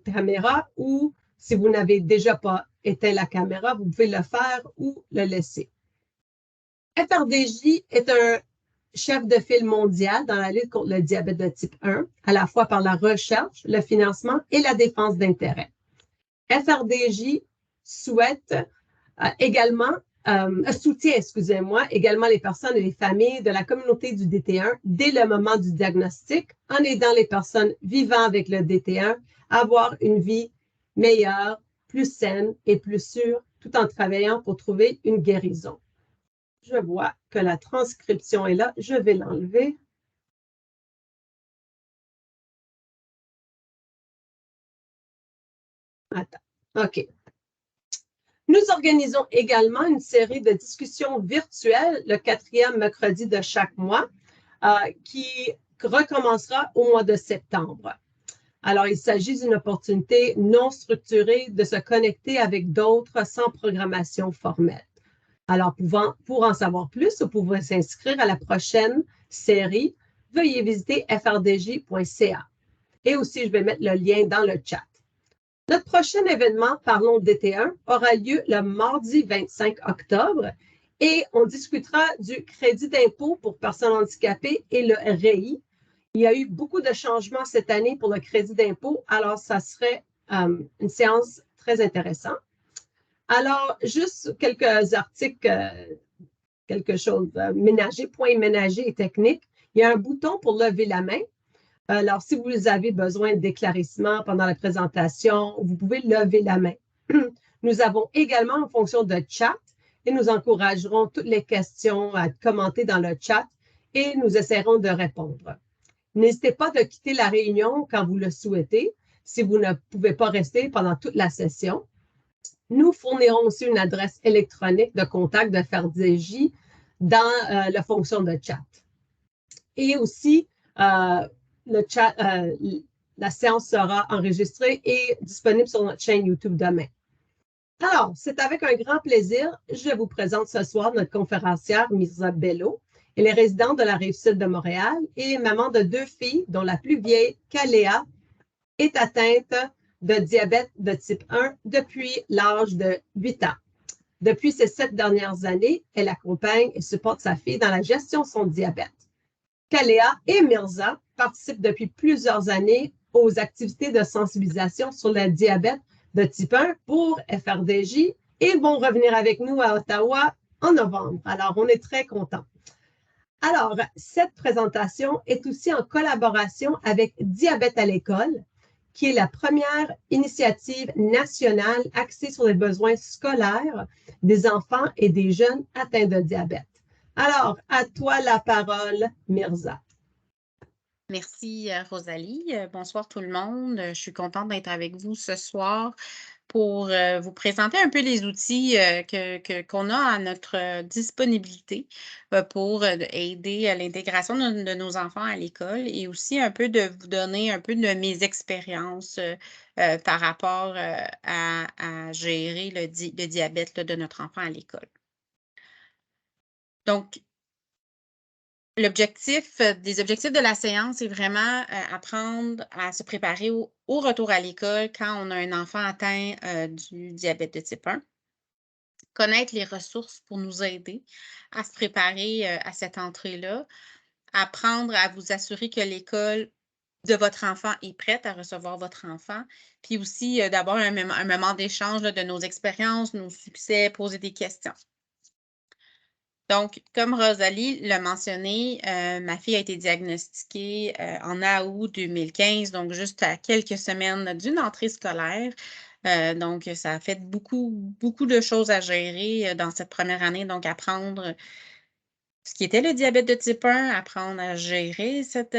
votre caméra ou si vous n'avez déjà pas éteint la caméra, vous pouvez le faire ou le laisser. FRDJ est un chef de file mondial dans la lutte contre le diabète de type 1, à la fois par la recherche, le financement et la défense d'intérêts. FRDJ souhaite soutient, également les personnes et les familles de la communauté du DT1 dès le moment du diagnostic en aidant les personnes vivant avec le DT1 à avoir une vie meilleure, plus saine et plus sûre, tout en travaillant pour trouver une guérison. Je vois que la transcription est là. Je vais l'enlever. Attends. OK. Nous organisons également une série de discussions virtuelles le 4e mercredi de chaque mois qui recommencera au mois de septembre. Alors, il s'agit d'une opportunité non structurée de se connecter avec d'autres sans programmation formelle. Alors, pour en savoir plus, vous pouvez s'inscrire à la prochaine série. Veuillez visiter frdj.ca. Et aussi, je vais mettre le lien dans le chat. Notre prochain événement, Parlons DT1, aura lieu le mardi 25 octobre et on discutera du crédit d'impôt pour personnes handicapées et le REI. Il y a eu beaucoup de changements cette année pour le crédit d'impôt, alors ça serait une séance très intéressante. Alors, juste quelques articles, quelque chose points ménagers et techniques. Il y a un bouton pour lever la main. Alors, si vous avez besoin d'éclaircissement pendant la présentation, vous pouvez lever la main. Nous avons également une fonction de chat et nous encouragerons toutes les questions à commenter dans le chat et nous essaierons de répondre. N'hésitez pas de quitter la réunion quand vous le souhaitez si vous ne pouvez pas rester pendant toute la session. Nous fournirons aussi une adresse électronique de contact de FRDJ dans la fonction de chat. Et aussi, la séance sera enregistrée et disponible sur notre chaîne YouTube demain. Alors, c'est avec un grand plaisir, je vous présente ce soir notre conférencière Mirza Bello. Elle est résidente de la Rive-Sud de Montréal et maman de 2 filles, dont la plus vieille, Kaléa, est atteinte de diabète de type 1 depuis l'âge de 8 ans. Depuis ces 7 dernières années, elle accompagne et supporte sa fille dans la gestion de son diabète. Kaléa et Mirza participent depuis plusieurs années aux activités de sensibilisation sur le diabète de type 1 pour FRDJ et vont revenir avec nous à Ottawa en novembre. Alors, on est très contents. Alors, cette présentation est aussi en collaboration avec Diabète à l'école, qui est la première initiative nationale axée sur les besoins scolaires des enfants et des jeunes atteints de diabète. Alors, à toi la parole, Mirza. Merci, Rosalie. Bonsoir tout le monde. Je suis contente d'être avec vous ce soir pour vous présenter un peu les outils qu'on a à notre disponibilité pour aider à l'intégration de nos enfants à l'école et aussi un peu de vous donner un peu de mes expériences par rapport à gérer le diabète de notre enfant à l'école. Donc, des objectifs de la séance est vraiment apprendre à se préparer au retour à l'école quand on a un enfant atteint du diabète de type 1. Connaître les ressources pour nous aider à se préparer à cette entrée-là. Apprendre à vous assurer que l'école de votre enfant est prête à recevoir votre enfant. Puis aussi d'avoir un moment d'échange de nos expériences, nos succès, poser des questions. Donc, comme Rosalie l'a mentionné, ma fille a été diagnostiquée en août 2015, donc juste à quelques semaines d'une entrée scolaire. Donc, ça a fait beaucoup de choses à gérer dans cette première année. Donc, apprendre ce qui était le diabète de type 1, apprendre à gérer cette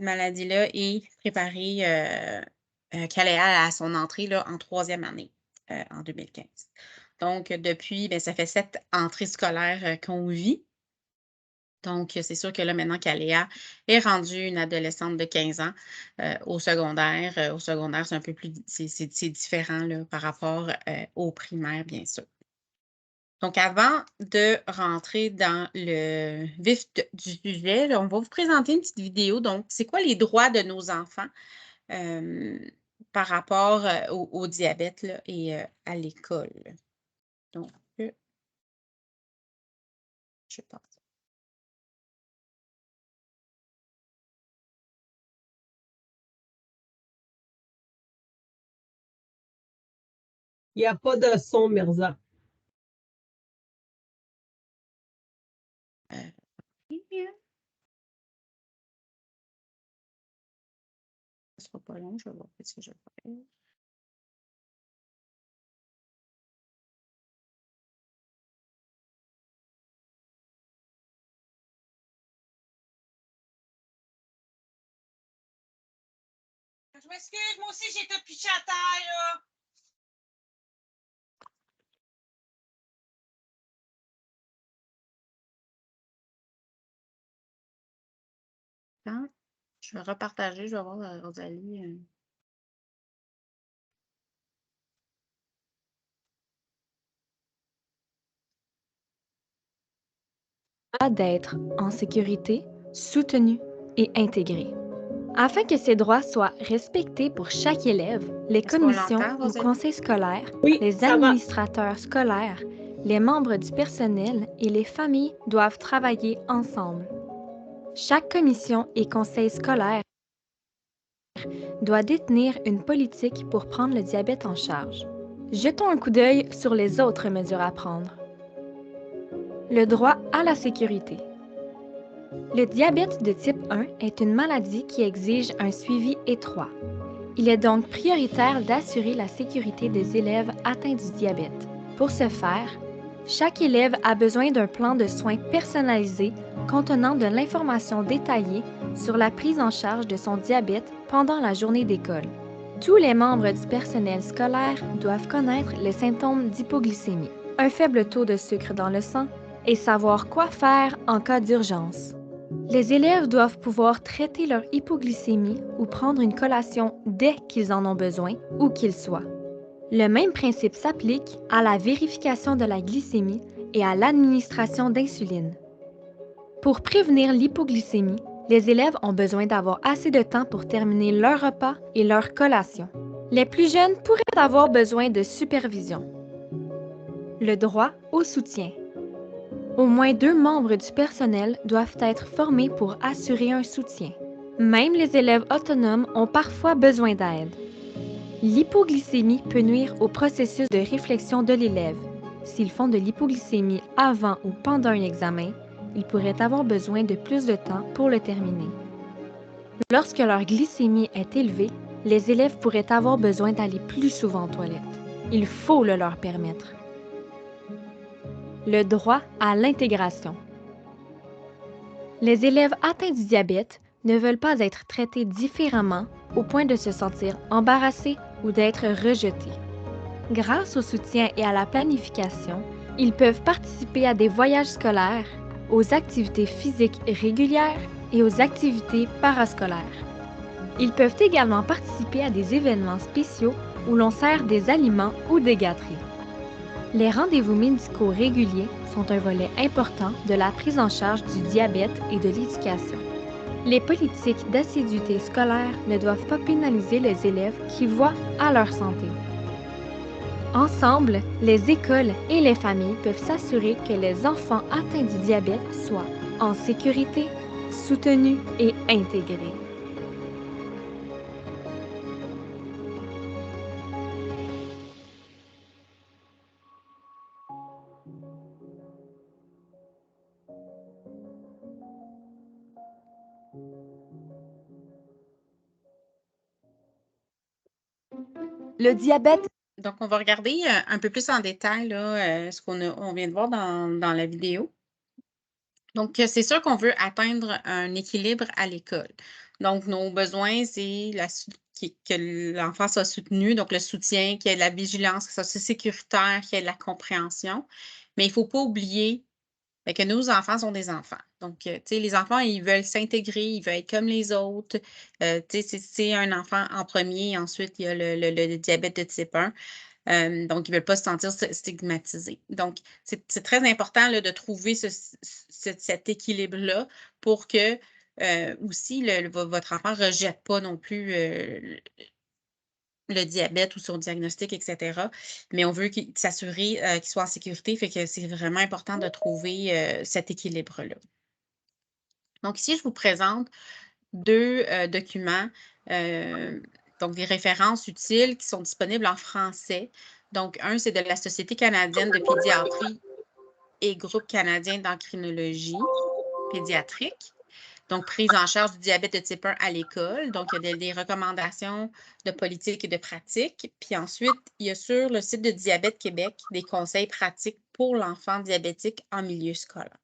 maladie-là et préparer Kaléa à son entrée là, en 3e année en 2015. Donc, depuis, ça fait 7 entrées scolaires qu'on vit. Donc, c'est sûr que là, maintenant, Kaléa est rendue une adolescente de 15 ans au secondaire. Au secondaire, c'est un peu plus, c'est différent là, par rapport au primaire, bien sûr. Donc, avant de rentrer dans le vif du sujet, là, on va vous présenter une petite vidéo. Donc, c'est quoi les droits de nos enfants? par rapport au diabète là, et à l'école. Donc, je pense. Il n'y a pas de son, Mirza. Ce sera pas long, je vais voir ce que je vais faire. Je m'excuse, moi aussi, j'ai été piché à terre, là. Je vais repartager, je vais voir Rosalie. D'être en sécurité, soutenu et intégré. Afin que ces droits soient respectés pour chaque élève, les Est-ce qu'on commissions l'entend, ou Rosalie? conseils scolaires, Oui, les ça va. administrateurs scolaires, les membres du personnel et les familles doivent travailler ensemble. Chaque commission et conseil scolaire doit détenir une politique pour prendre le diabète en charge. Jetons un coup d'œil sur les autres mesures à prendre. Le droit à la sécurité. Le diabète de type 1 est une maladie qui exige un suivi étroit. Il est donc prioritaire d'assurer la sécurité des élèves atteints du diabète. Pour ce faire, chaque élève a besoin d'un plan de soins personnalisé contenant de l'information détaillée sur la prise en charge de son diabète pendant la journée d'école. Tous les membres du personnel scolaire doivent connaître les symptômes d'hypoglycémie, un faible taux de sucre dans le sang et savoir quoi faire en cas d'urgence. Les élèves doivent pouvoir traiter leur hypoglycémie ou prendre une collation dès qu'ils en ont besoin, où qu'ils soient. Le même principe s'applique à la vérification de la glycémie et à l'administration d'insuline. Pour prévenir l'hypoglycémie, les élèves ont besoin d'avoir assez de temps pour terminer leur repas et leur collation. Les plus jeunes pourraient avoir besoin de supervision. Le droit au soutien. Au moins 2 membres du personnel doivent être formés pour assurer un soutien. Même les élèves autonomes ont parfois besoin d'aide. L'hypoglycémie peut nuire au processus de réflexion de l'élève. S'ils font de l'hypoglycémie avant ou pendant un examen, ils pourraient avoir besoin de plus de temps pour le terminer. Lorsque leur glycémie est élevée, les élèves pourraient avoir besoin d'aller plus souvent aux toilettes. Il faut le leur permettre. Le droit à l'intégration. Les élèves atteints du diabète ne veulent pas être traités différemment au point de se sentir embarrassés ou d'être rejetés. Grâce au soutien et à la planification, ils peuvent participer à des voyages scolaires, aux activités physiques régulières et aux activités parascolaires. Ils peuvent également participer à des événements spéciaux où l'on sert des aliments ou des gâteries. Les rendez-vous médicaux réguliers sont un volet important de la prise en charge du diabète et de l'éducation. Les politiques d'assiduité scolaire ne doivent pas pénaliser les élèves qui voient à leur santé. Ensemble, les écoles et les familles peuvent s'assurer que les enfants atteints du diabète soient en sécurité, soutenus et intégrés. Le diabète. Donc, on va regarder un peu plus en détail là, ce on vient de voir dans la vidéo. Donc, c'est sûr qu'on veut atteindre un équilibre à l'école. Donc, nos besoins, c'est que l'enfant soit soutenu, donc le soutien, qu'il y ait de la vigilance, que ça soit sécuritaire, qu'il y ait de la compréhension. Mais il ne faut pas oublier que nos enfants sont des enfants. Donc, tu sais, les enfants, ils veulent s'intégrer, ils veulent être comme les autres. Tu sais, c'est un enfant en premier, ensuite, il y a le diabète de type 1. Donc, ils ne veulent pas se sentir stigmatisés. Donc, c'est très important là, de trouver cet équilibre-là pour que aussi votre enfant ne rejette pas non plus le diabète ou son diagnostic, etc. Mais on veut s'assurer qu'il soit en sécurité, fait que c'est vraiment important de trouver cet équilibre-là. Donc ici, je vous présente deux documents, donc des références utiles qui sont disponibles en français. Donc, un, c'est de la Société canadienne de pédiatrie et Groupe canadien d'encrinologie pédiatrique. Donc, prise en charge du diabète de type 1 à l'école. Donc, il y a des recommandations de politique et de pratique. Puis ensuite, il y a sur le site de Diabète Québec des conseils pratiques pour l'enfant diabétique en milieu scolaire.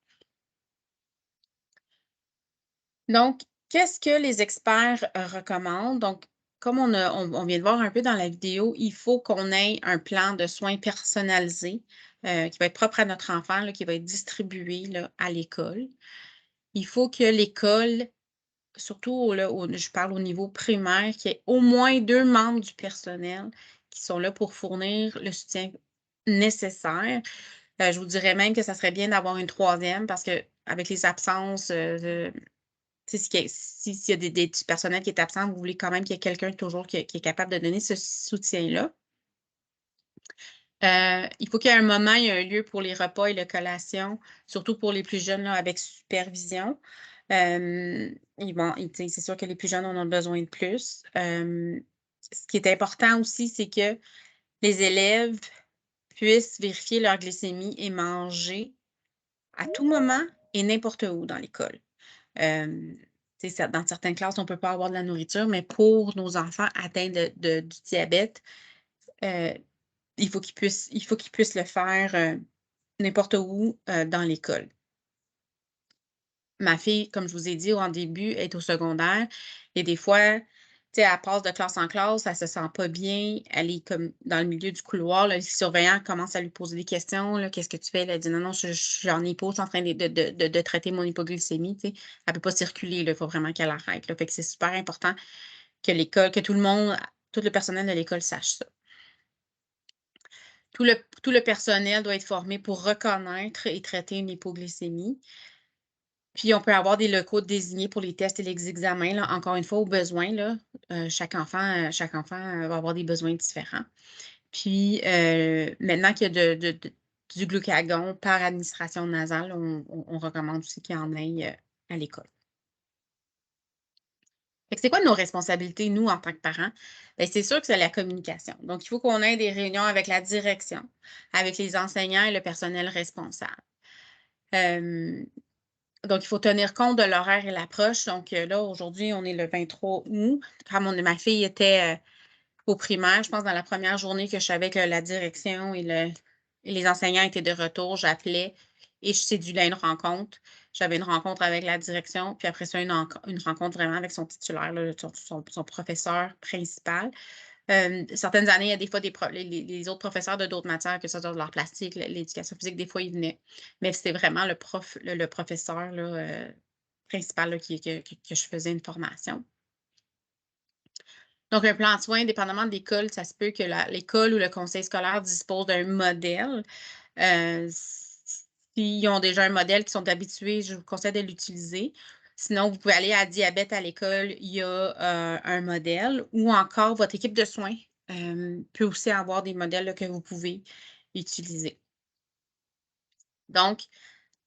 Donc, qu'est-ce que les experts recommandent? Donc, comme on vient de voir un peu dans la vidéo, il faut qu'on ait un plan de soins personnalisé qui va être propre à notre enfant, là, qui va être distribué là, à l'école. Il faut que l'école, surtout là, je parle au niveau primaire, qu'il y ait au moins 2 membres du personnel qui sont là pour fournir le soutien nécessaire. Je vous dirais même que ça serait bien d'avoir une 3e parce qu'avec les absences, s'il y a des personnels qui est absent, vous voulez quand même qu'il y ait quelqu'un toujours qui est capable de donner ce soutien-là. Il faut qu'il y ait un moment, il y ait un lieu pour les repas et la collation, surtout pour les plus jeunes là, avec supervision. C'est sûr que les plus jeunes en ont besoin de plus. Ce qui est important aussi, c'est que les élèves puissent vérifier leur glycémie et manger à tout moment et n'importe où dans l'école. Dans certaines classes, on ne peut pas avoir de la nourriture, mais pour nos enfants atteints du diabète, il faut qu'ils puissent le faire n'importe où dans l'école. Ma fille, comme je vous ai dit en début, est au secondaire et des fois, elle passe de classe en classe, elle ne se sent pas bien, elle est comme dans le milieu du couloir, là, les surveillants commencent à lui poser des questions, là, qu'est-ce que tu fais? Elle dit non, je suis en hypo, je suis en train de traiter mon hypoglycémie, elle ne peut pas circuler, il faut vraiment qu'elle arrête. Là, fait que c'est super important que l'école, que tout le personnel de l'école sache ça. Tout le personnel doit être formé pour reconnaître et traiter une hypoglycémie. Puis, on peut avoir des locaux désignés pour les tests et les examens, là, encore une fois, au besoin. Là, chaque enfant va avoir des besoins différents. Puis, maintenant qu'il y a du glucagon par administration nasale, on recommande aussi qu'il y en ait à l'école. C'est quoi nos responsabilités, nous, en tant que parents? Bien, c'est sûr que c'est la communication. Donc, il faut qu'on ait des réunions avec la direction, avec les enseignants et le personnel responsable. Donc, il faut tenir compte de l'horaire et l'approche. Donc, là, aujourd'hui, on est le 23 août. Quand ma fille était au primaire, je pense dans la première journée que je savais que la direction et les enseignants étaient de retour, j'appelais et je cédulais une rencontre. J'avais une rencontre avec la direction, puis après ça, une rencontre vraiment avec son titulaire, là, son professeur principal. Certaines années, il y a des fois les autres professeurs de d'autres matières, que ce soit de l'art plastique, l'éducation physique, des fois, ils venaient. Mais c'était vraiment le professeur là, principal là, que je faisais une formation. Donc, un plan de soins, dépendamment de l'école, ça se peut que l'école ou le conseil scolaire dispose d'un modèle. S'ils ont déjà un modèle qui sont habitués, je vous conseille de l'utiliser. Sinon, vous pouvez aller à Diabète à l'école, il y a un modèle ou encore votre équipe de soins peut aussi avoir des modèles là, que vous pouvez utiliser. Donc,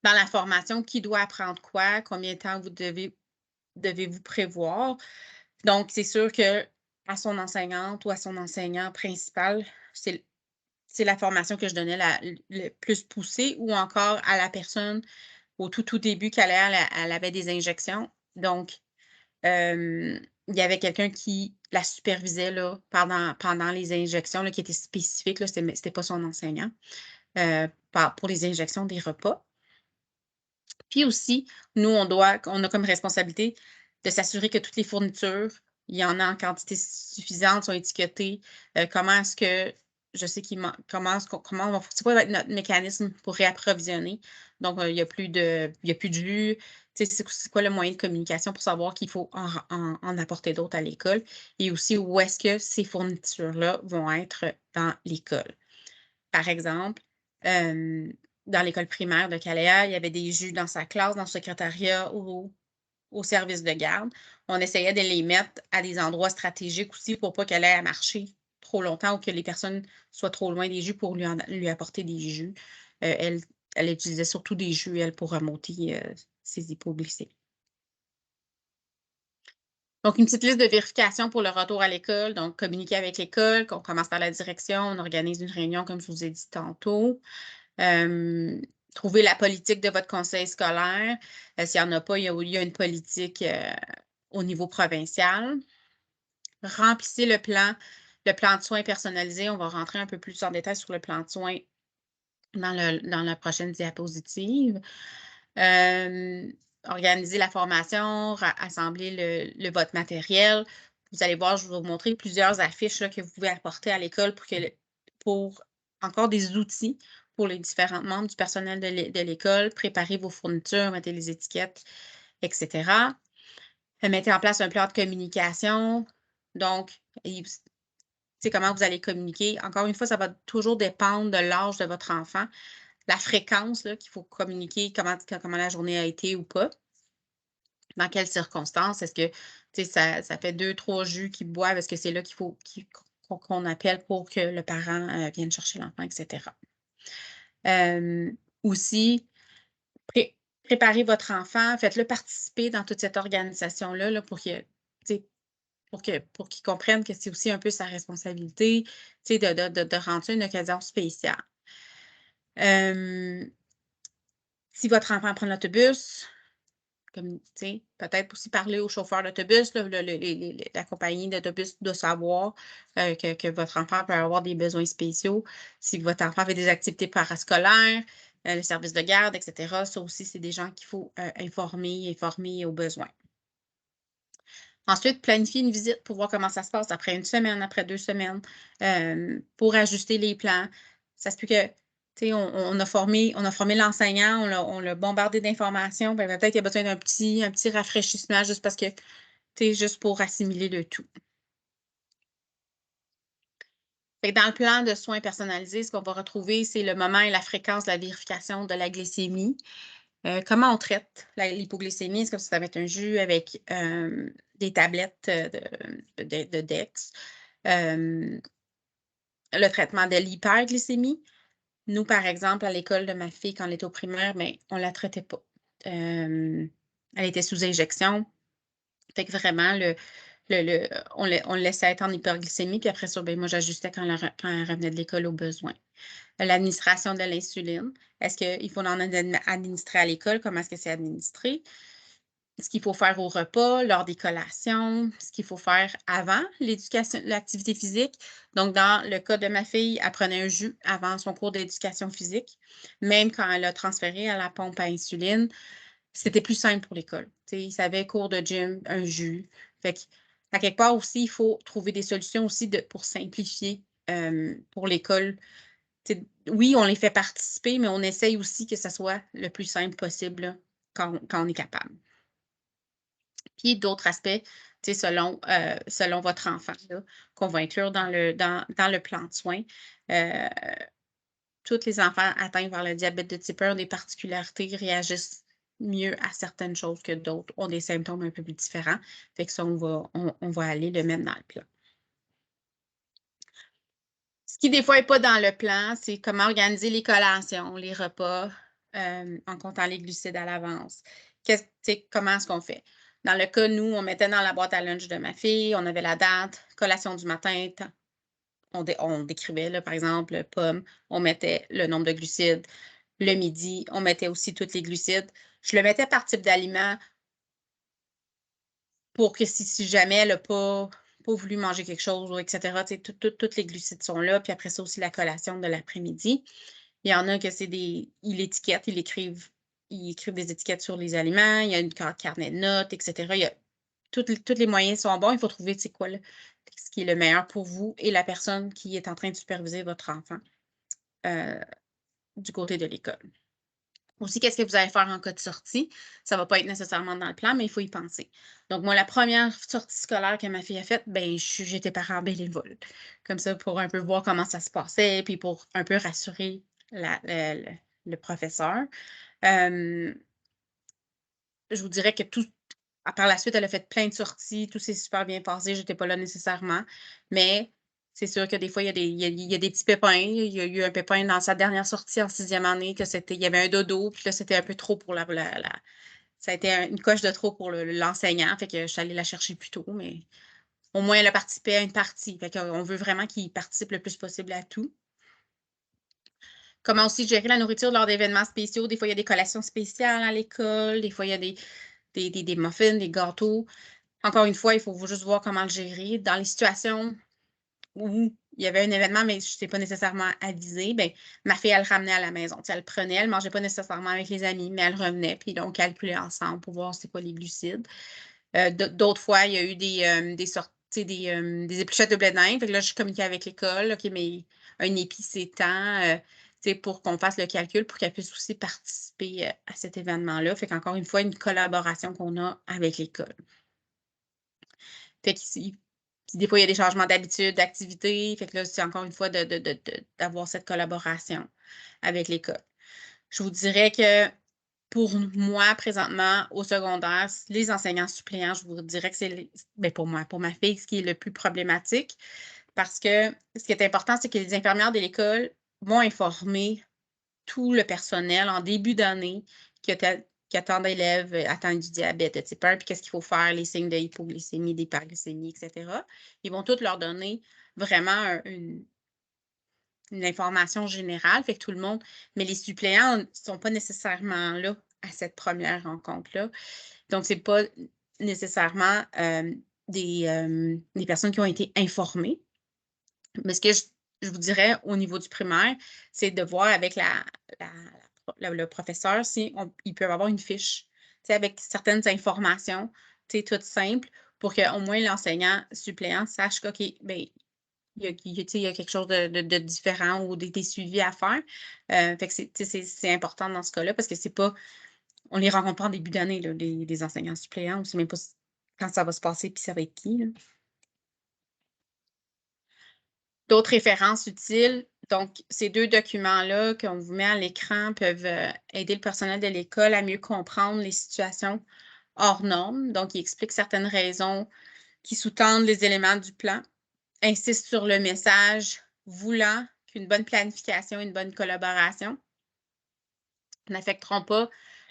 dans la formation, qui doit apprendre quoi, combien de temps vous devez-vous prévoir? Donc, c'est sûr que à son enseignante ou à son enseignant principal, c'est la formation que je donnais le plus poussée ou encore à la personne au tout début qu'elle avait des injections. Donc, il y avait quelqu'un qui la supervisait là, pendant les injections là, qui était spécifique. Ce n'était pas son enseignant pour les injections des repas. Puis aussi, nous, on a comme responsabilité de s'assurer que toutes les fournitures, il y en a en quantité suffisante, sont étiquetées. Comment est-ce que je sais c'est quoi va être notre mécanisme pour réapprovisionner? Donc, il n'y a plus de jus. C'est quoi le moyen de communication pour savoir qu'il faut en apporter d'autres à l'école? Et aussi, où est-ce que ces fournitures-là vont être dans l'école? Par exemple, dans l'école primaire de Caléa, il y avait des jus dans sa classe, dans le secrétariat ou au service de garde. On essayait de les mettre à des endroits stratégiques aussi pour pas qu'elle ait à marcher trop longtemps ou que les personnes soient trop loin des jus pour lui apporter des jus. Elle utilisait surtout des jus, elle, pour remonter ses hypoglycémies. Donc, une petite liste de vérification pour le retour à l'école. Donc, communiquer avec l'école, qu'on commence par la direction, on organise une réunion, comme je vous ai dit tantôt. Trouver la politique de votre conseil scolaire. S'il n'y en a pas, il y a une politique au niveau provincial. Remplissez le plan de soins personnalisé. On va rentrer un peu plus en détail sur le plan de soins dans la prochaine diapositive. Organiser la formation, assembler votre matériel. Vous allez voir, je vais vous montrer plusieurs affiches là, que vous pouvez apporter à l'école pour encore des outils pour les différents membres du personnel de l'école. Préparez vos fournitures, mettez les étiquettes, etc. Mettez en place un plan de communication. Donc, comment vous allez communiquer. Encore une fois, ça va toujours dépendre de l'âge de votre enfant, la fréquence qu'il faut communiquer, comment la journée a été ou pas. Dans quelles circonstances? Est-ce que ça fait 2-3 jus qu'ils boivent? Est-ce que c'est là qu'il faut qu'on appelle pour que le parent vienne chercher l'enfant, etc. Aussi, préparez votre enfant, faites-le participer dans toute cette organisation-là là, pour qu'il comprenne que c'est aussi un peu sa responsabilité de rendre ça une occasion spéciale. Si votre enfant prend l'autobus, peut-être aussi parler au chauffeur d'autobus, la compagnie d'autobus doit savoir que votre enfant peut avoir des besoins spéciaux. Si votre enfant fait des activités parascolaires, le service de garde, etc., ça aussi, c'est des gens qu'il faut informer aux besoins. Ensuite, planifier une visite pour voir comment ça se passe après 1 semaine, après 2 semaines, pour ajuster les plans. Ça se peut que on a formé l'enseignant, on l'a bombardé d'informations, peut-être qu'il y a besoin d'un petit rafraîchissement juste parce que, juste pour assimiler le tout. Dans le plan de soins personnalisés, ce qu'on va retrouver, c'est le moment et la fréquence de la vérification de la glycémie. Comment on traite l'hypoglycémie? Est-ce que ça va être un jus avec des tablettes de Dex? Le traitement de l'hyperglycémie. Nous, par exemple, à l'école de ma fille, quand elle était au primaire, on ne la traitait pas. Elle était sous injection. Fait que vraiment, on le laissait être en hyperglycémie, puis après ça, moi, j'ajustais quand elle revenait de l'école au besoin. L'administration de l'insuline. Est-ce qu'il faut en administrer à l'école? Comment est-ce que c'est administré? Ce qu'il faut faire au repas, lors des collations, ce qu'il faut faire avant l'activité physique. Donc, dans le cas de ma fille, elle prenait un jus avant son cours d'éducation physique. Même quand elle a transféré à la pompe à insuline, c'était plus simple pour l'école. Ils savaient cours de gym, un jus. Fait qu'à quelque part aussi, il faut trouver des solutions aussi pour simplifier pour l'école. Oui, on les fait participer, mais on essaye aussi que ça soit le plus simple possible là, quand on est capable. Puis d'autres aspects, selon votre enfant, qu'on va inclure dans le plan de soins. Tous les enfants atteints par le diabète de type 1 ont des particularités, réagissent mieux à certaines choses que d'autres, ont des symptômes un peu plus différents. Fait que ça, on va aller le mettre dans le plan. Ce qui, des fois, n'est pas dans le plan, c'est comment organiser les collations, les repas, en comptant les glucides à l'avance. Comment est-ce qu'on fait? Dans le cas, nous, on mettait dans la boîte à lunch de ma fille, on avait la date, collation du matin, on décrivait, là, par exemple, pomme, on mettait le nombre de glucides. Le midi, on mettait aussi tous les glucides. Je le mettais par type d'aliment pour que si jamais elle n'a pas voulu manger quelque chose, etc., tous les glucides sont là. Puis après ça aussi, la collation de l'après-midi. Il y en a que c'est ils l'étiquettent, ils écrivent des étiquettes sur les aliments. Il y a une carnet de notes, etc. Tous les moyens sont bons. Il faut trouver ce qui est le meilleur pour vous et la personne qui est en train de superviser votre enfant du côté de l'école. Aussi, qu'est-ce que vous allez faire en cas de sortie? Ça ne va pas être nécessairement dans le plan, mais il faut y penser. Donc, moi, la première sortie scolaire que ma fille a faite, j'étais parent bénévole. Comme ça, pour un peu voir comment ça se passait, puis pour un peu rassurer le professeur. Je vous dirais que par la suite, elle a fait plein de sorties, tout s'est super bien passé, je n'étais pas là nécessairement, mais C'est sûr que des fois, il y a des petits pépins. Il y a eu un pépin dans sa dernière sortie en 6e année, il y avait un dodo, puis là, c'était un peu trop pour ça a été une coche de trop pour l'enseignant, fait que je suis allée la chercher plus tôt, mais au moins, elle a participé à une partie. Fait qu'on veut vraiment qu'il participe le plus possible à tout. Comment aussi gérer la nourriture lors d'événements spéciaux. Des fois, il y a des collations spéciales à l'école. Des fois, il y a des muffins, des gâteaux. Encore une fois, il faut juste voir comment le gérer. Dans les situations où il y avait un événement, mais je ne sais pas nécessairement avisé, ben, ma fille, elle ramenait à la maison. T'sais, elle prenait, elle ne mangeait pas nécessairement avec les amis, mais elle revenait, puis donc calculait ensemble pour voir c'est quoi les glucides. D'autres fois, il y a eu des sortes, des épluchettes de blé d'Inde. Fait que là, je communiquais avec l'école. OK, mais un épi, c'est tant, pour qu'on fasse le calcul pour qu'elle puisse aussi participer à cet événement-là. Fait qu'encore une fois, une collaboration qu'on a avec l'école. Fait qu'ici, des fois, il y a des changements d'habitude, d'activité. Fait que là, c'est encore une fois d'avoir cette collaboration avec l'école. Je vous dirais que pour moi, présentement, au secondaire, les enseignants suppléants, je vous dirais que c'est, pour moi, pour ma fille, ce qui est le plus problématique. Parce que ce qui est important, c'est que les infirmières de l'école vont informer tout le personnel en début d'année qu'il y a tant d'élèves atteints du diabète de type 1, puis qu'est-ce qu'il faut faire, les signes de hypoglycémie, d'hyperglycémie, etc. Ils vont tous leur donner vraiment une information générale, fait que tout le monde, mais les suppléants ne sont pas nécessairement là à cette première rencontre-là. Donc, ce n'est pas nécessairement des personnes qui ont été informées. Mais ce que je vous dirais au niveau du primaire, c'est de voir avec le professeur s'ils peuvent avoir une fiche avec certaines informations toutes simples pour qu'au moins l'enseignant suppléant sache qu'OK, bien, il y a quelque chose de différent ou des suivis à faire. Fait que c'est important dans ce cas-là parce que c'est pas. On les rencontre pas en début d'année, les enseignants suppléants. On ne sait même pas quand ça va se passer puis ça va être qui. Là. D'autres références utiles. Donc, ces 2 documents-là qu'on vous met à l'écran peuvent aider le personnel de l'école à mieux comprendre les situations hors normes. Donc, ils expliquent certaines raisons qui sous-tendent les éléments du plan, insistent sur le message voulant qu'une bonne planification et une bonne collaboration n'affecteront pas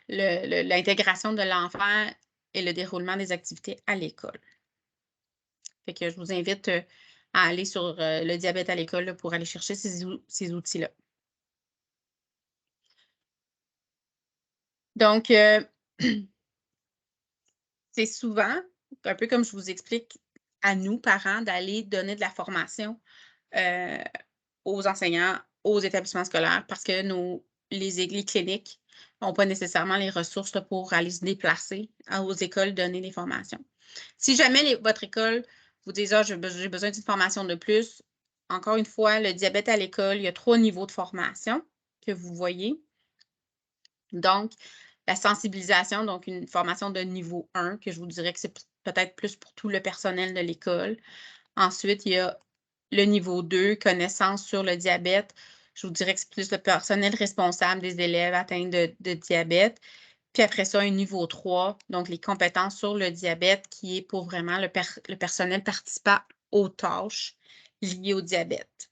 l'intégration de l'enfant et le déroulement des activités à l'école. Fait que je vous invite à aller sur le diabète à l'école là, pour aller chercher ces outils-là. Donc, c'est souvent, un peu comme je vous explique, à nous, parents, d'aller donner de la formation aux enseignants, aux établissements scolaires, parce que les cliniques n'ont pas nécessairement les ressources là, pour aller se déplacer aux écoles, donner des formations. Si jamais votre école vous dit j'ai besoin d'une formation de plus, encore une fois, le diabète à l'école, il y a 3 niveaux de formation que vous voyez. Donc, la sensibilisation, donc une formation de niveau 1, que je vous dirais que c'est peut-être plus pour tout le personnel de l'école. Ensuite, il y a le niveau 2, connaissance sur le diabète. Je vous dirais que c'est plus le personnel responsable des élèves atteints de diabète. Puis après ça, un niveau 3, donc les compétences sur le diabète, qui est pour vraiment le personnel participant aux tâches liées au diabète.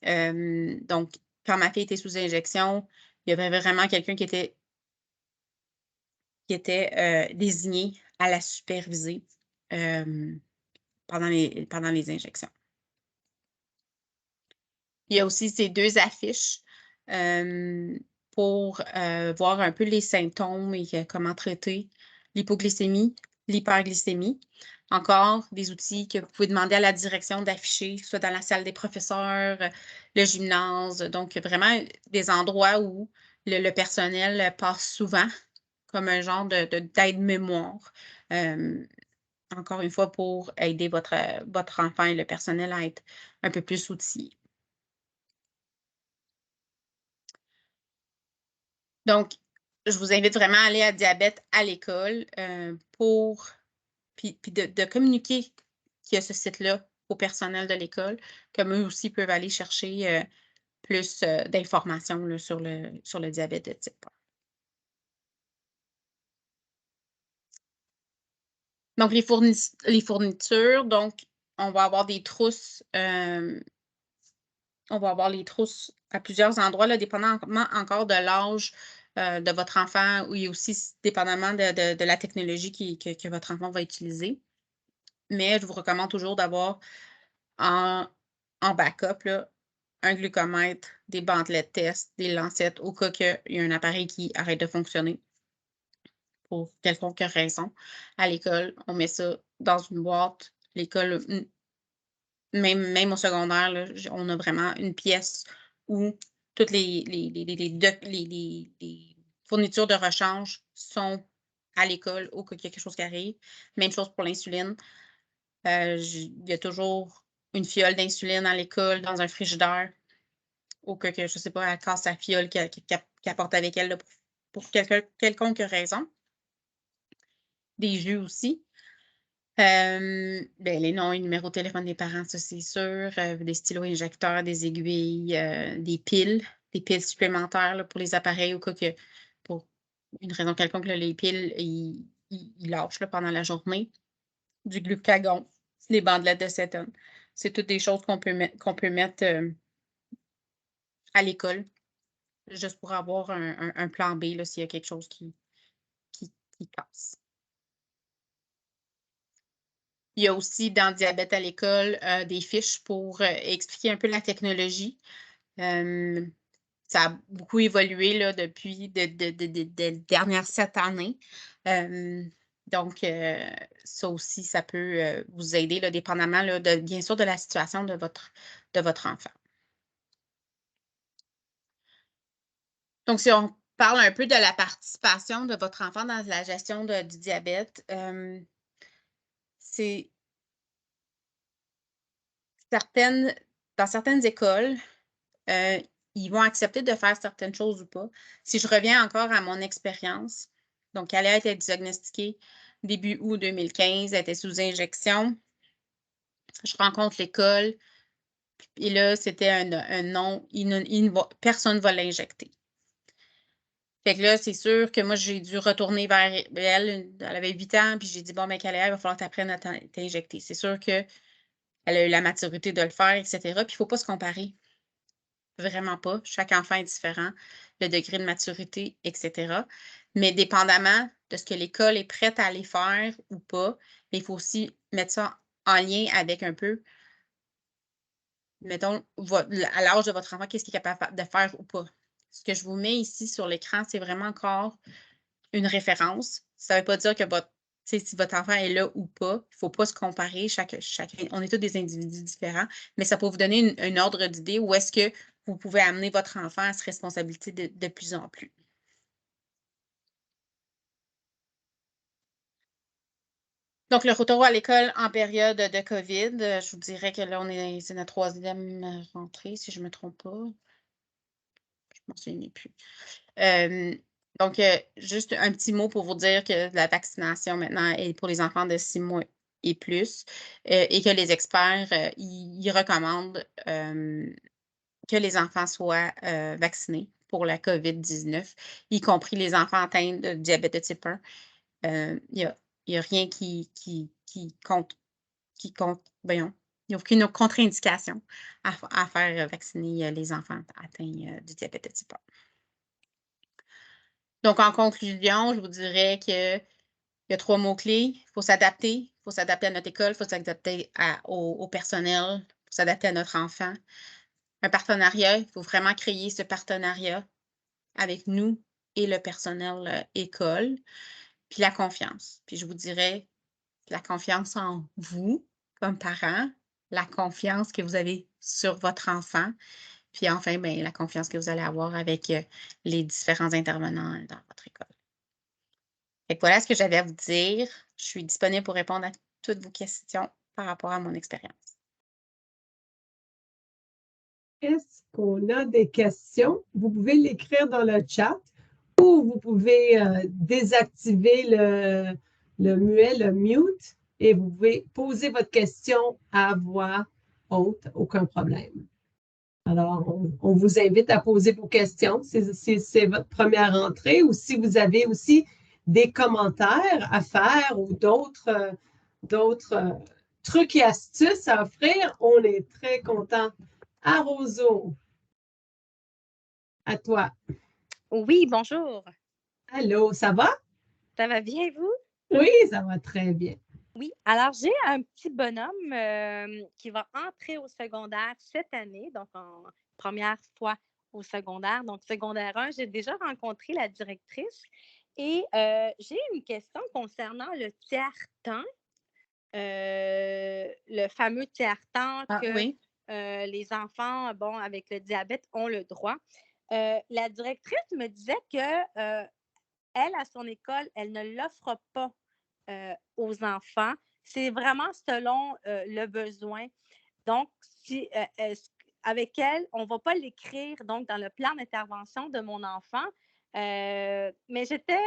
Donc, quand ma fille était sous injection, il y avait vraiment quelqu'un qui était désigné à la superviser pendant les injections. Il y a aussi ces 2 affiches pour voir un peu les symptômes et comment traiter l'hypoglycémie, l'hyperglycémie. Encore des outils que vous pouvez demander à la direction d'afficher, soit dans la salle des professeurs, le gymnase. Donc, vraiment des endroits où le personnel passe souvent comme un genre d'aide-mémoire. Encore une fois, pour aider votre enfant et le personnel à être un peu plus outillés. Donc, je vous invite vraiment à aller à Diabète à l'école puis de communiquer qu'il y a ce site-là au personnel de l'école, comme eux aussi peuvent aller chercher plus d'informations sur le diabète de type 1. Donc, les fournitures, donc, on va avoir des trousses On va avoir les trousses à plusieurs endroits, là, dépendamment encore de l'âge de votre enfant ou aussi dépendamment de la technologie que votre enfant va utiliser. Mais je vous recommande toujours d'avoir en backup là, un glucomètre, des bandelettes test, des lancettes au cas qu'il y a un appareil qui arrête de fonctionner pour quelconque raison. À l'école, on met ça dans une boîte. L'école, même au secondaire, là, on a vraiment une pièce où toutes les fournitures de rechange sont à l'école au cas qu'il y a quelque chose qui arrive. Même chose pour l'insuline. Il y a toujours une fiole d'insuline à l'école, dans un frigidaire, au cas que, je ne sais pas, elle casse sa fiole qu'elle apporte avec elle là, pour quelconque raison. Des jus aussi. Ben, les noms et numéros de téléphone des parents, ça c'est sûr. Des stylos injecteurs, des aiguilles, des piles supplémentaires là, pour les appareils au cas que, pour une raison quelconque, là, les piles, ils lâchent là, pendant la journée. Du glucagon, des bandelettes de cétone. C'est toutes des choses qu'on peut mettre à l'école, juste pour avoir un plan B s'il y a quelque chose qui casse. Il y a aussi dans Diabète à l'école des fiches pour expliquer un peu la technologie. Ça a beaucoup évolué là, depuis les dernières 7 années. Donc, ça aussi, ça peut vous aider, là, dépendamment, là, bien sûr, de la situation de votre enfant. Donc, si on parle un peu de la participation de votre enfant dans la gestion du diabète, c'est dans certaines écoles, ils vont accepter de faire certaines choses ou pas. Si je reviens encore à mon expérience, donc elle a été diagnostiquée début août 2015, elle était sous injection. Je rencontre l'école, et là, c'était un non, personne ne va l'injecter. Fait que là, c'est sûr que moi, j'ai dû retourner vers elle. Elle avait 8 ans, puis j'ai dit, bon, mais Kaléa, il va falloir t'apprendre à t'injecter. C'est sûr qu'elle a eu la maturité de le faire, etc. Puis il ne faut pas se comparer. Vraiment pas. Chaque enfant est différent, le degré de maturité, etc. Mais dépendamment de ce que l'école est prête à aller faire ou pas, il faut aussi mettre ça en lien avec un peu, mettons, à l'âge de votre enfant, qu'est-ce qu'il est capable de faire ou pas. Ce que je vous mets ici sur l'écran, c'est vraiment encore une référence. Ça ne veut pas dire que si votre enfant est là ou pas, il ne faut pas se comparer. On est tous des individus différents, mais ça peut vous donner un ordre d'idée où est-ce que vous pouvez amener votre enfant à se responsabiliser de plus en plus. Donc, le retour à l'école en période de COVID, je vous dirais que là, c'est notre 3e rentrée, si je ne me trompe pas. Je ne m'en souviens plus. Donc, juste un petit mot pour vous dire que la vaccination maintenant est pour les enfants de 6 mois et plus et que les experts, ils recommandent que les enfants soient vaccinés pour la COVID-19, y compris les enfants atteints de diabète de type 1. Il n'y a rien qui compte, voyons, il n'y a aucune contre-indication à faire vacciner les enfants atteints du diabète de type 1. Donc, en conclusion, je vous dirais qu'il y a 3 mots-clés. Il faut s'adapter. Il faut s'adapter à notre école, il faut s'adapter au personnel, il faut s'adapter à notre enfant. Un partenariat, il faut vraiment créer ce partenariat avec nous et le personnel école. Puis la confiance. Puis je vous dirais la confiance en vous comme parent, la confiance que vous avez sur votre enfant, puis enfin, bien, la confiance que vous allez avoir avec les différents intervenants dans votre école. Fait que voilà ce que j'avais à vous dire. Je suis disponible pour répondre à toutes vos questions par rapport à mon expérience. Est-ce qu'on a des questions? Vous pouvez l'écrire dans le chat ou vous pouvez désactiver le muet, le mute, et vous pouvez poser votre question à voix haute, aucun problème. Alors, on vous invite à poser vos questions si c'est votre première entrée ou si vous avez aussi des commentaires à faire ou d'autres trucs et astuces à offrir. On est très content Arrozo, à toi. Oui, bonjour. Allô, ça va? Ça va bien, vous? Oui, ça va très bien. Oui. Alors, j'ai un petit bonhomme qui va entrer au secondaire cette année, donc en première fois au secondaire. Donc, secondaire 1, j'ai déjà rencontré la directrice et j'ai une question concernant le tiers-temps, le fameux tiers-temps Ah que oui. les enfants, bon, avec le diabète, ont le droit. La directrice me disait que elle, à son école, elle ne l'offre pas aux enfants. C'est vraiment selon le besoin. Donc, avec elle, on ne va pas l'écrire donc dans le plan d'intervention de mon enfant. Mais j'étais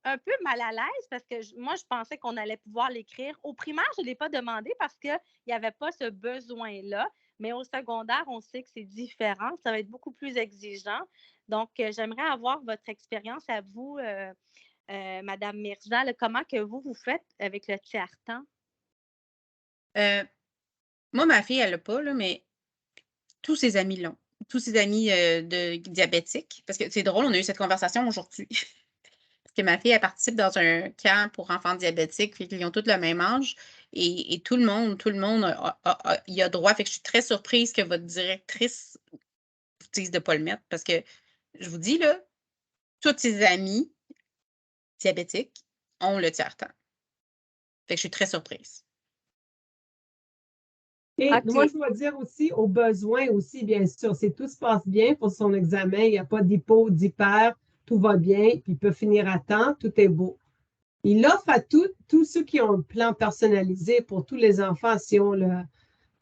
un peu mal à l'aise parce que moi, je pensais qu'on allait pouvoir l'écrire. Au primaire, je ne l'ai pas demandé parce qu'il n'y avait pas ce besoin-là. Mais au secondaire, on sait que c'est différent. Ça va être beaucoup plus exigeant. Donc, j'aimerais avoir votre expérience à vous, Madame Mirza. Là, comment que vous faites avec le tiers-temps? Moi, ma fille, elle l'a pas, là, mais tous ses amis l'ont. Tous ses amis de diabétiques. Parce que c'est drôle, on a eu cette conversation aujourd'hui. Parce que ma fille, elle participe dans un camp pour enfants diabétiques, puis ils ont tous le même âge. Et tout le monde y a droit. Fait que je suis très surprise que votre directrice vous dise de ne pas le mettre. Parce que je vous dis, là, tous ses amis diabétiques ont le tiers-temps. Fait que je suis très surprise. Et OK. moi, je dois dire aussi, aux besoins aussi, bien sûr, si tout se passe bien pour son examen, il n'y a pas d'hypo, d'hyper, tout va bien, puis il peut finir à temps, tout est beau. Il offre à tous ceux qui ont un plan personnalisé pour tous les enfants, si on le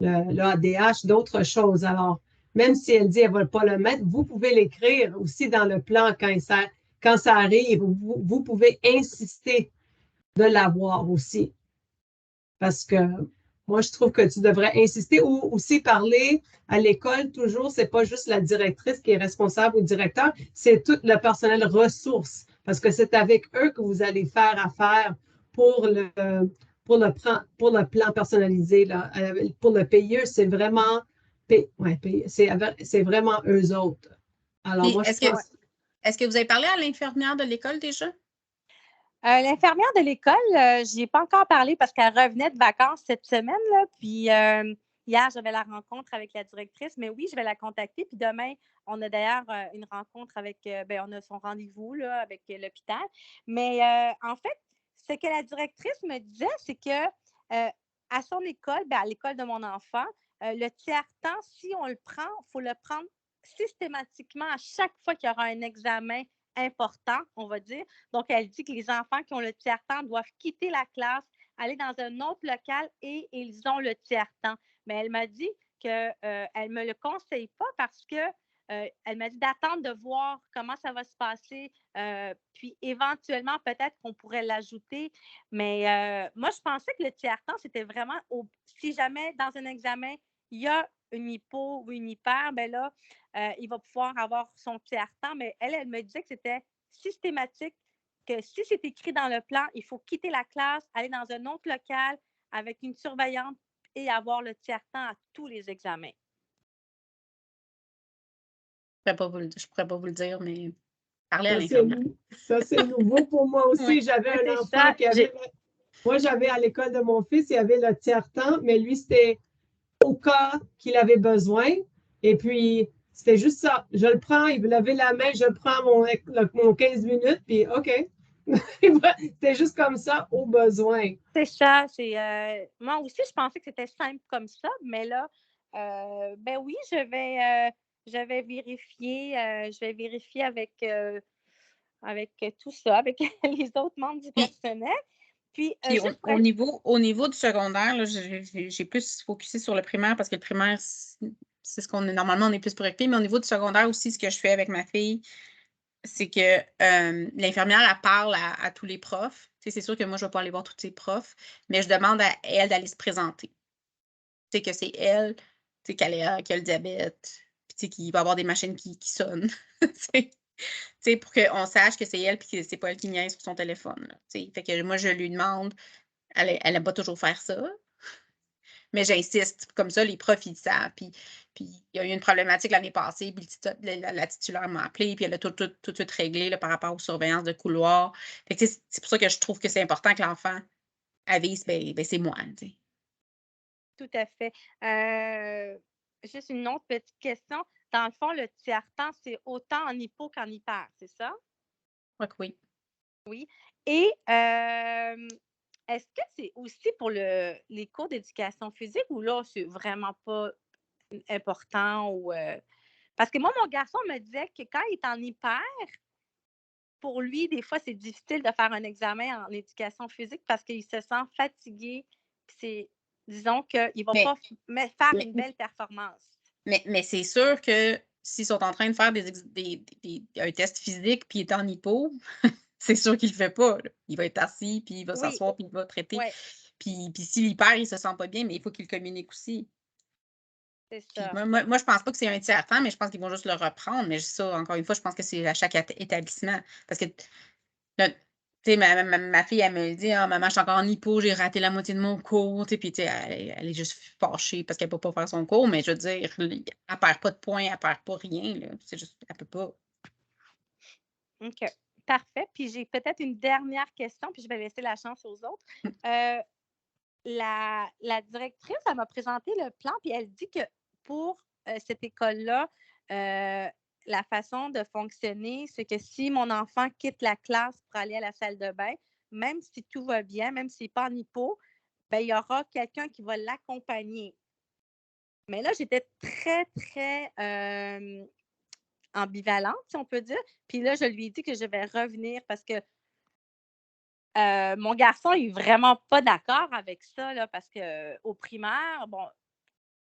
ADH, d'autres choses. Alors, même si elle dit qu'elle ne va pas le mettre, vous pouvez l'écrire aussi dans le plan quand ça arrive. Vous pouvez insister de l'avoir aussi. Parce que moi, je trouve que tu devrais insister ou aussi parler à l'école toujours. C'est pas juste la directrice qui est responsable ou le directeur, c'est tout le personnel ressources. Parce que c'est avec eux que vous allez faire affaire pour le plan personnalisé. Là. Pour le PIE, c'est vraiment, c'est vraiment eux autres. Alors, Puis, moi, je pense. est-ce que vous avez parlé à l'infirmière de l'école déjà? L'infirmière de l'école, je n'y ai pas encore parlé parce qu'elle revenait de vacances cette semaine. Là, puis hier, j'avais la rencontre avec la directrice, mais oui, je vais la contacter. Puis demain, on a d'ailleurs une rencontre avec, on a son rendez-vous là, avec l'hôpital. Mais en fait, ce que la directrice me disait, c'est que à son école, à l'école de mon enfant, le tiers-temps, si on le prend, il faut le prendre systématiquement à chaque fois qu'il y aura un examen important, on va dire. Donc, elle dit que les enfants qui ont le tiers-temps doivent quitter la classe, aller dans un autre local et ils ont le tiers-temps. Mais elle m'a dit qu'elle ne me le conseille pas parce que elle m'a dit d'attendre de voir comment ça va se passer, puis éventuellement, peut-être qu'on pourrait l'ajouter. Mais moi, je pensais que le tiers-temps, c'était vraiment si jamais dans un examen, il y a une hypo ou une hyper, bien là, il va pouvoir avoir son tiers-temps. Mais elle me disait que c'était systématique, que si c'est écrit dans le plan, il faut quitter la classe, aller dans un autre local avec une surveillante et avoir le tiers-temps à tous les examens. Je ne pourrais pas vous le dire, mais parlez à l'infirmière. Ça, c'est nouveau pour moi aussi. Oui. J'avais un C'est enfant ça. qui avait. Moi, j'avais à l'école de mon fils, il y avait le tiers-temps, mais lui, c'était au cas qu'il avait besoin. Et puis, c'était juste ça. Je le prends, il veut lever la main, je prends mon 15 minutes, puis OK. C'était juste comme ça, au besoin. C'est ça. Moi aussi, je pensais que c'était simple comme ça, mais là, ben oui, je vais vérifier. Je vais vérifier avec tout ça, avec les autres membres du personnel. Puis juste au niveau du secondaire, là, j'ai plus focusé sur le primaire parce que le primaire, c'est ce qu'on est normalement, on est plus préoccupé. Mais au niveau du secondaire aussi, ce que je fais avec ma fille, c'est que l'infirmière, elle parle à tous les profs. C'est sûr que moi, je ne vais pas aller voir tous ses profs, mais je demande à elle d'aller se présenter. Tu sais, que c'est elle, tu sais, qui a le diabète, puis tu sais, qu'il va y avoir des machines qui sonnent. Pour qu'on sache que c'est elle puis que c'est pas elle qui niaise sur son téléphone. Là, fait que moi, je lui demande, elle n'aime pas toujours faire ça, Mais j'insiste, comme ça, les profs, ils savent. Puis il y a eu une problématique l'année passée, puis la titulaire m'a appelé, puis elle a tout de suite réglé là, par rapport aux surveillances de couloir. Fait que, c'est pour ça que je trouve que c'est important que l'enfant avise, ben c'est moi. T'sais. Tout à fait. Juste une autre petite question. Dans le fond, le tiers-temps, c'est autant en hypo qu'en hyper, c'est ça? Je crois que oui. Oui. Et est-ce que c'est aussi pour les cours d'éducation physique ou là, c'est vraiment pas important? Parce que moi, mon garçon me disait que quand il est en hyper, pour lui, des fois, c'est difficile de faire un examen en éducation physique parce qu'il se sent fatigué. Disons qu'il ne va pas faire une belle performance. Mais c'est sûr que s'ils sont en train de faire un test physique puis il est en hypo, c'est sûr qu'il ne le fait pas. Là. Il va être assis, puis il va s'asseoir, puis il va traiter. Ouais. Puis s'il perd, il ne se sent pas bien, mais il faut qu'il communique aussi. C'est ça. Moi, je pense pas que c'est un tiers-temps, mais je pense qu'ils vont juste le reprendre. Mais ça, encore une fois, je pense que c'est à chaque établissement. Parce que, tu sais, ma fille, elle me dit, ah, maman, je suis encore en hypo, j'ai raté la moitié de mon cours. Puis, tu sais, elle est juste fâchée parce qu'elle ne peut pas faire son cours. Mais je veux dire, elle ne perd pas de points, elle ne perd pas rien. Là. C'est juste, elle ne peut pas. OK. Parfait. Puis j'ai peut-être une dernière question, puis je vais laisser la chance aux autres. La directrice, elle m'a présenté le plan, puis elle dit que pour cette école-là, la façon de fonctionner, c'est que si mon enfant quitte la classe pour aller à la salle de bain, même si tout va bien, même s'il n'est pas en hypo, ben, il y aura quelqu'un qui va l'accompagner. Mais là, j'étais très, très ambivalente, si on peut dire. Puis là, je lui ai dit que je vais revenir parce que mon garçon, il n'est vraiment pas d'accord avec ça, là, parce qu'au primaire, bon,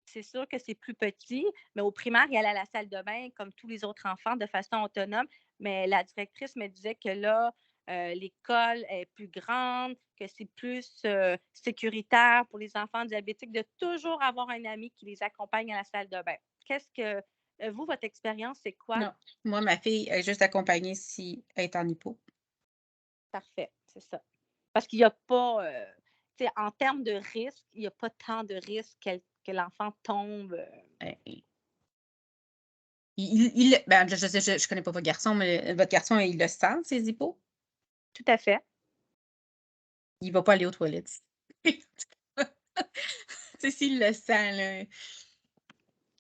c'est sûr que c'est plus petit, mais au primaire, il allait à la salle de bain comme tous les autres enfants de façon autonome. Mais la directrice me disait que là, l'école est plus grande, que c'est plus sécuritaire pour les enfants diabétiques de toujours avoir un ami qui les accompagne à la salle de bain. Qu'est-ce que vous, votre expérience, c'est quoi? Non. Moi, ma fille est juste accompagnée si elle est en hypo. Parfait, c'est ça. Parce qu'il n'y a pas, en termes de risque, il n'y a pas tant de risques que l'enfant tombe. Ben, je connais pas votre garçon, mais votre garçon, il le sent, ses hypos? Tout à fait. Il va pas aller aux toilettes. C'est s'il le sent, là.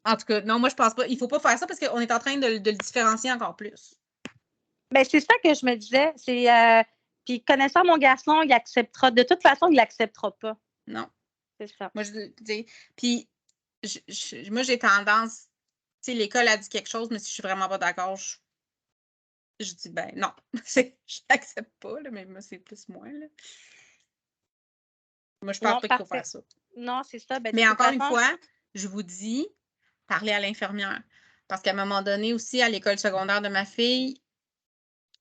En tout cas, non, moi, je pense pas. Il faut pas faire ça parce qu'on est en train de le différencier encore plus. Bien, c'est ça que je me disais. Puis, connaissant mon garçon, il acceptera. De toute façon, il l'acceptera pas. Non. C'est ça. Moi, puis, moi, j'ai tendance. Tu sais, l'école a dit quelque chose, mais si je suis vraiment pas d'accord, je dis, ben non. Je l'accepte pas, là, mais moi, c'est plus moi, là. Moi, je pense pas qu'il faut faire ça. Non, c'est ça. Ben, mais encore une fois, je vous dis, parlez à l'infirmière. Parce qu'à un moment donné aussi, à l'école secondaire de ma fille,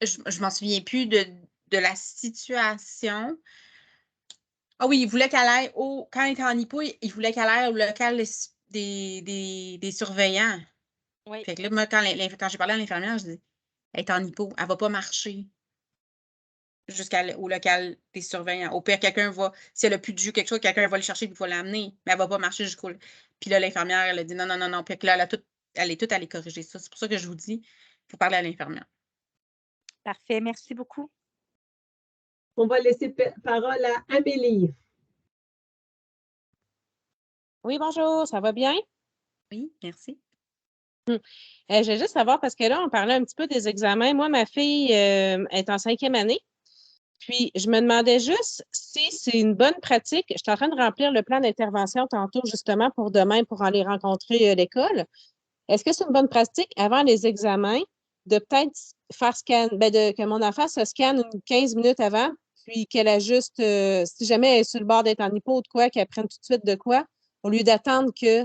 je m'en souviens plus de la situation. Ah oui, il voulait qu'elle aille quand elle était en hypo, il voulait qu'elle aille au local des surveillants. Oui. Fait que là, moi, quand j'ai parlé à l'infirmière, je dis, elle est en hypo, elle va pas marcher jusqu'au local des surveillants. Au pire, quelqu'un va, si elle a plus de jus, quelque chose, quelqu'un va le chercher et il faut l'amener, mais elle va pas marcher jusqu'au. Puis là, l'infirmière, elle a dit non, non, non, non. Puis là, elle est toute allée corriger ça. C'est pour ça que je vous dis, il faut parler à l'infirmière. Parfait, merci beaucoup. On va laisser parole à Amélie. Oui, bonjour, ça va bien? Oui, merci. Je vais juste savoir, parce que là, on parlait un petit peu des examens. Moi, ma fille est en 5e année. Puis, je me demandais juste si c'est une bonne pratique. Je suis en train de remplir le plan d'intervention tantôt, justement, pour demain, pour aller rencontrer l'école. Est-ce que c'est une bonne pratique, avant les examens, de peut-être faire que mon enfant se scanne 15 minutes avant, puis qu'elle ajuste, si jamais elle est sur le bord d'être en hypo ou de quoi, qu'elle prenne tout de suite de quoi, au lieu d'attendre que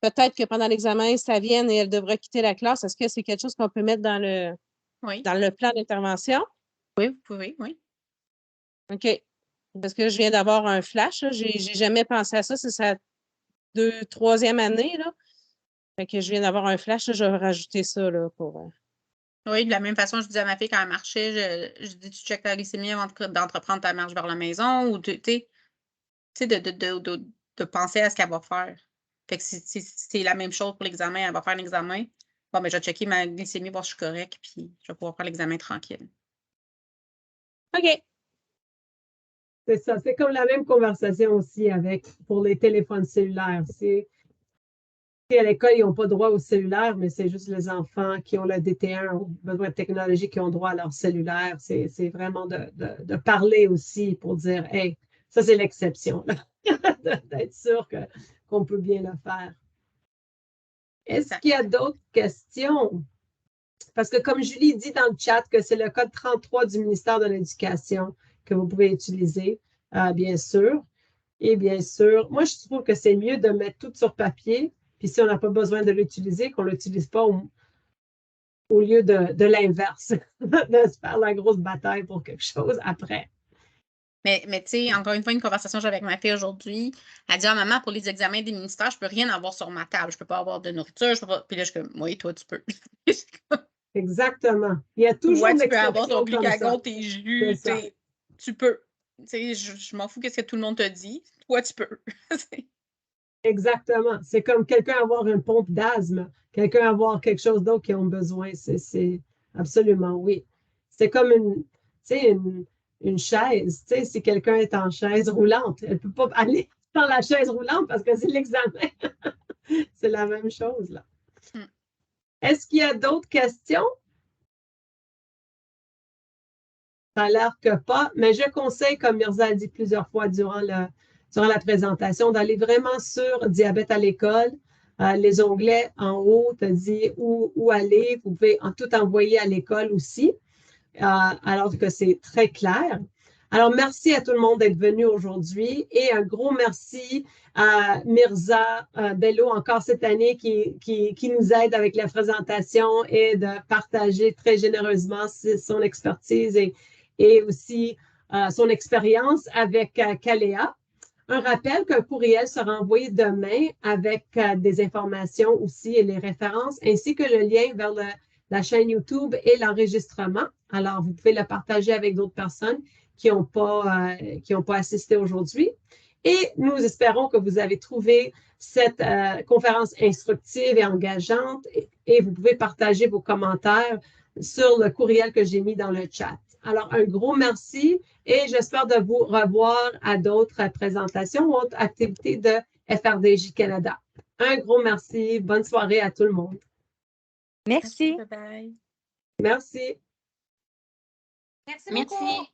peut-être que pendant l'examen, ça vienne et elle devra quitter la classe. Est-ce que c'est quelque chose qu'on peut mettre dans le plan d'intervention? Oui, vous pouvez, oui. OK. Parce que je viens d'avoir un flash. Je n'ai jamais pensé à ça. C'est sa 3e année. Là. Fait que je viens d'avoir un flash. Là, je vais rajouter ça là, pour. Oui, de la même façon, je disais à ma fille quand elle marchait, je dis tu checkes ta glycémie avant d'entreprendre ta marche vers la maison ou tu sais, de penser à ce qu'elle va faire. Fait que c'est la même chose pour l'examen. Elle va faire l'examen. Bon, mais je vais checker ma glycémie, voir si je suis correcte, puis je vais pouvoir faire l'examen tranquille. OK. C'est ça. C'est comme la même conversation aussi pour les téléphones cellulaires. À l'école, ils n'ont pas droit au cellulaire, mais c'est juste les enfants qui ont le DT1, ont besoin de technologie, qui ont droit à leur cellulaire. C'est vraiment de parler aussi pour dire, hey, ça, c'est l'exception, d'être sûr qu'on peut bien le faire. Est-ce qu'il y a d'autres questions? Parce que comme Julie dit dans le chat que c'est le code 33 du ministère de l'Éducation que vous pouvez utiliser, bien sûr. Et bien sûr, moi, je trouve que c'est mieux de mettre tout sur papier, puis si on n'a pas besoin de l'utiliser, qu'on ne l'utilise pas au lieu de l'inverse, de se faire la grosse bataille pour quelque chose après. Mais tu sais, encore une fois, une conversation que j'ai avec ma fille aujourd'hui, elle dit, ah, maman, pour les examens des ministères, je peux rien avoir sur ma table. Je peux pas avoir de nourriture. Je peux pas... Puis là, je suis comme, oui, toi, tu peux. Exactement. Il y a toujours tu peux avoir ton comme ça. glucagon, tes jus, tu peux. Tu sais, je m'en fous qu'est-ce que tout le monde te dit. Toi, tu peux. Exactement. C'est comme quelqu'un avoir une pompe d'asthme, quelqu'un avoir quelque chose d'autre qu'ils ont besoin. C'est absolument, oui. C'est comme une chaise. Tu sais, si quelqu'un est en chaise roulante, elle ne peut pas aller dans la chaise roulante parce que c'est l'examen. C'est la même chose, là. Est-ce qu'il y a d'autres questions? Ça a l'air que pas, mais je conseille, comme Mirza a dit plusieurs fois durant la présentation, d'aller vraiment sur Diabète à l'école. Les onglets en haut te disent où aller. Vous pouvez tout envoyer à l'école aussi, alors que c'est très clair. Alors, merci à tout le monde d'être venu aujourd'hui et un gros merci à Mirza Bello encore cette année qui nous aide avec la présentation et de partager très généreusement son expertise et aussi son expérience avec Kalea. Un rappel qu'un courriel sera envoyé demain avec des informations aussi et les références, ainsi que le lien vers la chaîne YouTube et l'enregistrement. Alors, vous pouvez le partager avec d'autres personnes qui n'ont pas assisté aujourd'hui. Et nous espérons que vous avez trouvé cette conférence instructive et engageante et vous pouvez partager vos commentaires sur le courriel que j'ai mis dans le chat. Alors, un gros merci et j'espère de vous revoir à d'autres présentations ou autres activités de FRDJ Canada. Un gros merci. Bonne soirée à tout le monde. Merci. Bye bye. Merci. Merci beaucoup.